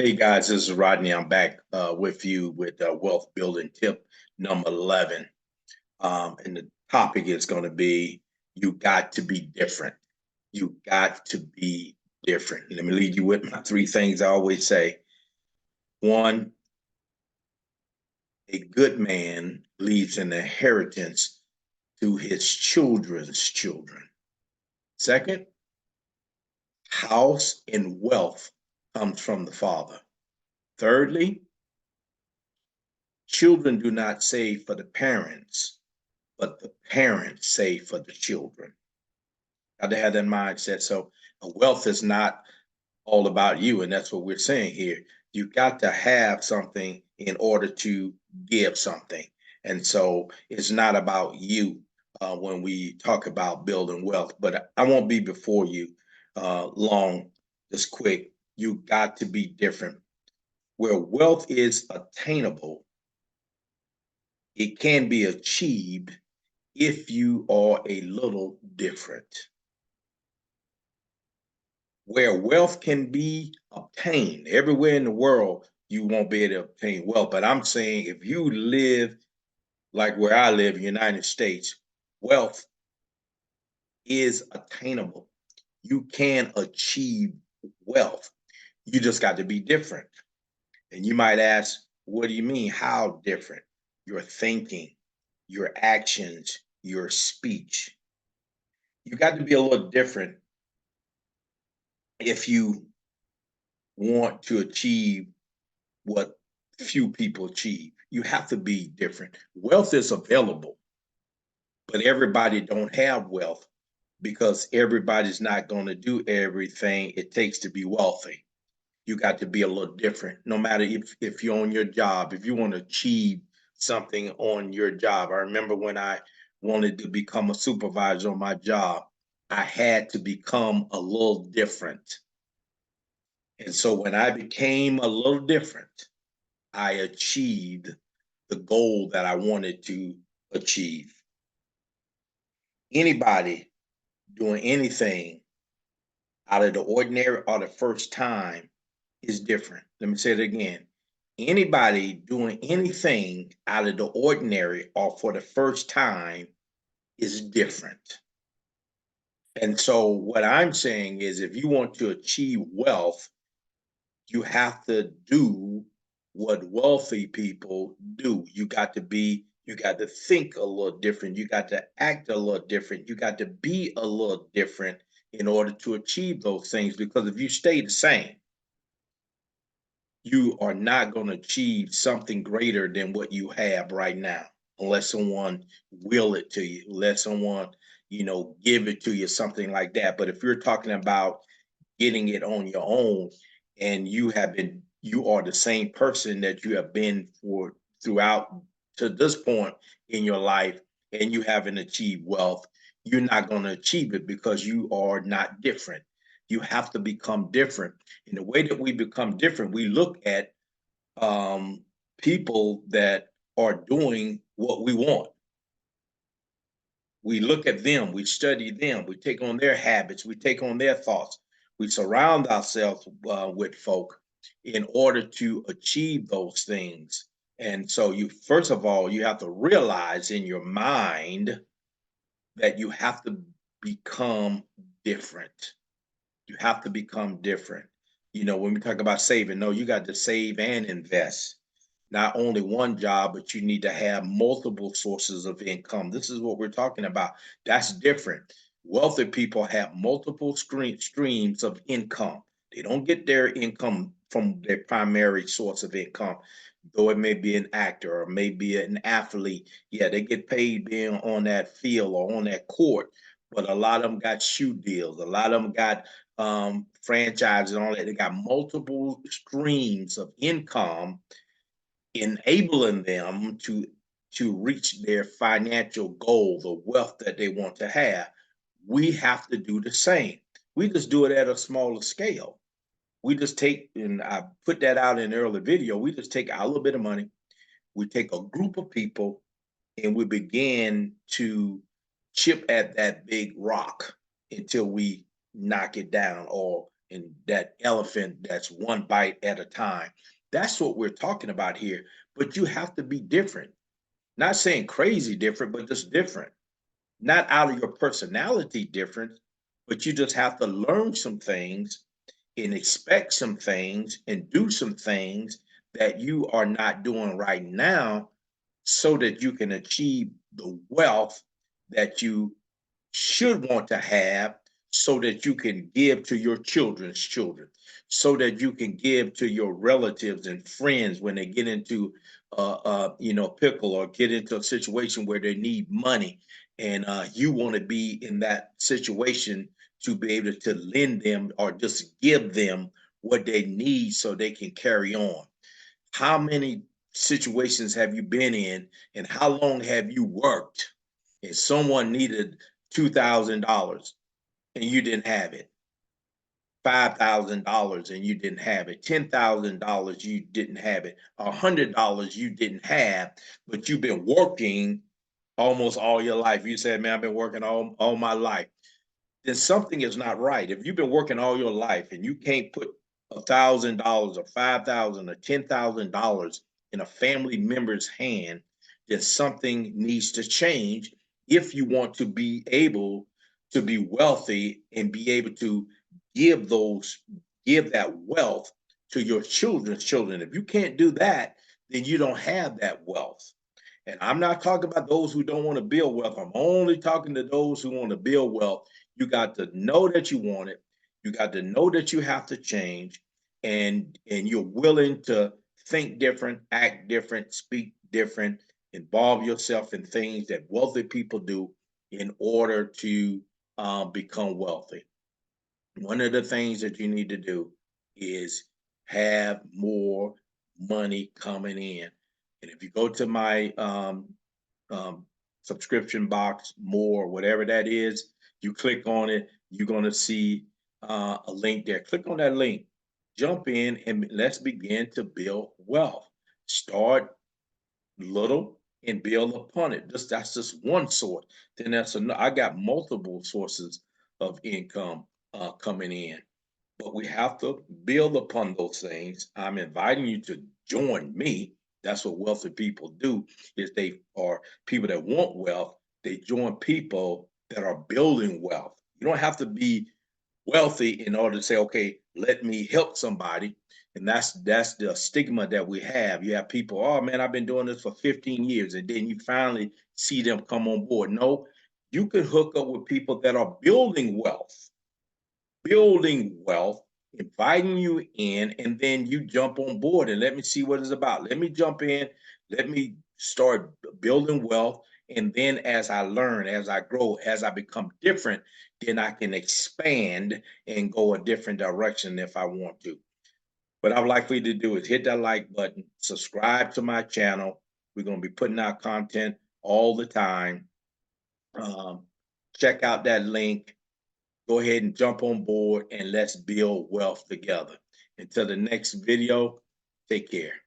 Hey guys, this is Rodney. I'm back with you with wealth building tip number 11. And the topic is going to be you got to be different. You got to be different. Let me lead you with my three things I always say. One, a good man leaves an inheritance to his children's children. Second, house and wealth comes from the father. Thirdly, children do not save for the parents, but the parents save for the children. Got to have that mindset. So wealth is not all about you, and that's what we're saying here. You got to have something in order to give something, and so it's not about you when we talk about building wealth. But I won't be before you long. Just quick. You got to be different. Where wealth is attainable, it can be achieved if you are a little different. Where wealth can be obtained everywhere in the world, you won't be able to obtain wealth. But I'm saying if you live like where I live, United States, wealth is attainable. You can achieve wealth. You just got to be different. And you might ask, what do you mean? How different? Your thinking, your actions, your speech. You got to be a little different if you want to achieve what few people achieve. You have to be different. Wealth is available, but everybody don't have wealth because everybody's not going to do everything it takes to be wealthy. You got to be a little different. No matter if you're on your job, if you want to achieve something on your job. I remember when I wanted to become a supervisor on my job, I had to become a little different. And so when I became a little different, I achieved the goal that I wanted to achieve. Anybody doing anything out of the ordinary or the first time is different. Let me say it again. Anybody doing anything out of the ordinary or for the first time is different. And so, what I'm saying is, if you want to achieve wealth, you have to do what wealthy people do. You got to think a little different. You got to act a little different. You got to be a little different in order to achieve those things. Because if you stay the same, you are not going to achieve something greater than what you have right now, unless someone will it to you, unless someone, give it to you, something like that. But if you're talking about getting it on your own and you are the same person that you have been for throughout to this point in your life and you haven't achieved wealth, you're not going to achieve it because you are not different. You have to become different. In the way that we become different, we look at um, people that are doing what we want. We look at them, we study them, we take on their habits, we take on their thoughts. We surround ourselves with folk in order to achieve those things. And so first of all, you have to realize in your mind that you have to become different. You have to become different. When we talk about saving, no, you got to save and invest. Not only one job, but you need to have multiple sources of income. This is what we're talking about. That's different. Wealthy people have multiple streams of income. They don't get their income from their primary source of income, though it may be an actor or maybe an athlete. Yeah, they get paid being on that field or on that court, but a lot of them got shoe deals. A lot of them got franchises and all that. They got multiple streams of income enabling them to reach their financial goal, the wealth that they want to have. We have to do the same. We just do it at a smaller scale. We just take, and I put that out in an early video, we just take our little bit of money, we take a group of people, and we begin to chip at that big rock until we knock it down or and that elephant that's one bite at a time. That's what we're talking about here. But you have to be different. Not saying crazy different, but just different. Not out of your personality different, but you just have to learn some things and expect some things and do some things that you are not doing right now so that you can achieve the wealth that you should want to have so that you can give to your children's children, so that you can give to your relatives and friends when they get into pickle or get into a situation where they need money, and you want to be in that situation to be able to lend them or just give them what they need so they can carry on. How many situations have you been in, and how long have you worked and someone needed $2,000 and you didn't have it, $5,000 and you didn't have it, $10,000 you didn't have it, $100 you didn't have, but you've been working almost all your life. You said, man, I've been working all my life. Then something is not right. If you've been working all your life and you can't put $1,000 or 5,000 or $10,000 in a family member's hand, then something needs to change if you want to be able to be wealthy and be able to give that wealth to your children's children. If you can't do that, then you don't have that wealth. And I'm not talking about those who don't want to build wealth. I'm only talking to those who want to build wealth. You got to know that you want it. You got to know that you have to change, and you're willing to think different, act different, speak different, involve yourself in things that wealthy people do in order to become wealthy. One of the things that you need to do is have more money coming in. And if you go to my um, subscription box, more, whatever that is, you click on it, you're going to see a link there. Click on that link, jump in, and let's begin to build wealth. Start little and build upon it. That's just one source. Then I got multiple sources of income coming in, but we have to build upon those things. I'm inviting you to join me. That's what wealthy people do, is they are people that want wealth. They join people that are building wealth. You don't have to be wealthy in order to say, okay, let me help somebody. And that's the stigma that we have. You have people, oh man, I've been doing this for 15 years, and then you finally see them come on board. No, you can hook up with people that are building wealth, inviting you in, and then you jump on board and let me see what it's about. Let me jump in, let me start building wealth. And then as I learn, as I grow, as I become different, then I can expand and go a different direction if I want to. What I'm likely to do is hit that like button, subscribe to my channel. We're going to be putting out content all the time. Um, Check out that link, go ahead and jump on board, and let's build wealth together. Until the next video, take care.